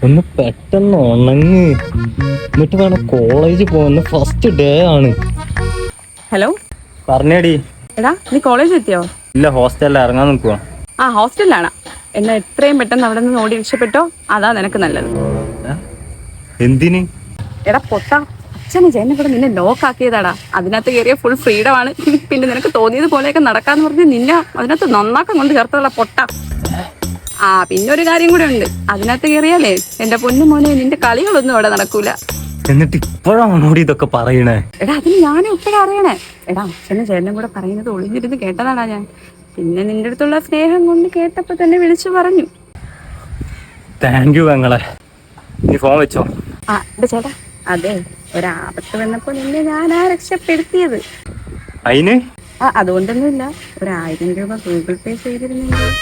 ഒന്ന് പെട്ടെന്ന് ഉണങ്ങ്, എന്നിട്ട് വേണം കോളേജിൽ പോകുന്ന ഫസ്റ്റ് ഡേ ആണ്. ഹലോ പറഞ്ഞേടി. എടാ, നീ കോളേജിൽ എത്തിയോ? ഇല്ല, ഹോസ്റ്റലിൽ ഇറങ്ങാൻ നിൽക്കുവാ. ആ, ഹോസ്റ്റലിലാണ്. എന്നാ എത്രയും പെട്ടെന്ന് അവിടെ നിന്ന് ഓടി രക്ഷപ്പെട്ടോ, അതാ നിനക്ക് നല്ലത്. എന്തിന്? എടാ പൊട്ട, അച്ഛനെ ചേട്ടനെ കൂടെ നിന്നെ ലോക്ക് ആക്കിയതാടാ. അതിനകത്ത് കയറിയ ഫുൾ ഫ്രീഡം ആണ്. പിന്നെ നിനക്ക് തോന്നിയത് പോലെയൊക്കെ നടക്കാന്ന് പറഞ്ഞ് നിന്നെ അതിനകത്ത് നന്നാക്കം കൊണ്ട് ചേർത്തുള്ള പൊട്ട. ആ, പിന്നെ ഒരു കാര്യം കൂടെ ഉണ്ട്. അതിനകത്ത് കയറിയാലേ എന്റെ പൊന്നു മോനെ, നിന്റെ കളികളൊന്നും അവിടെ നടക്കൂല. എന്നിട്ട് ഇപ്പോഴാണോടി ഇതൊക്കെ പറയണേ? എടാ, അതിന് ഞാനും ഇപ്പോഴാ അറിയണേ. എടാ, അച്ഛനും ചേട്ടനും കൂടെ പറയുന്നത് ഒളിഞ്ഞിരുന്ന് കേട്ടതാടാ ഞാൻ. പിന്നെ നിന്റെ അടുത്തുള്ള സ്നേഹം കൊണ്ട് കേട്ടപ്പോ തന്നെ വിളിച്ചു പറഞ്ഞു. താങ്ക് യു പെങ്ങളെ. നീ ഫോൺ വെച്ചോ. ആ എന്റെ ചേട്ടാ, അതെ, ഒരാപത്ത് വന്നപ്പോ നിന്നെ ഞാനാ രക്ഷപ്പെടുത്തിയത്. അയിന് ആ, അതുകൊണ്ടൊന്നുമില്ല. 1000 രൂപ ഗൂഗിൾ പേ ചെയ്തിരുന്നെങ്കിൽ.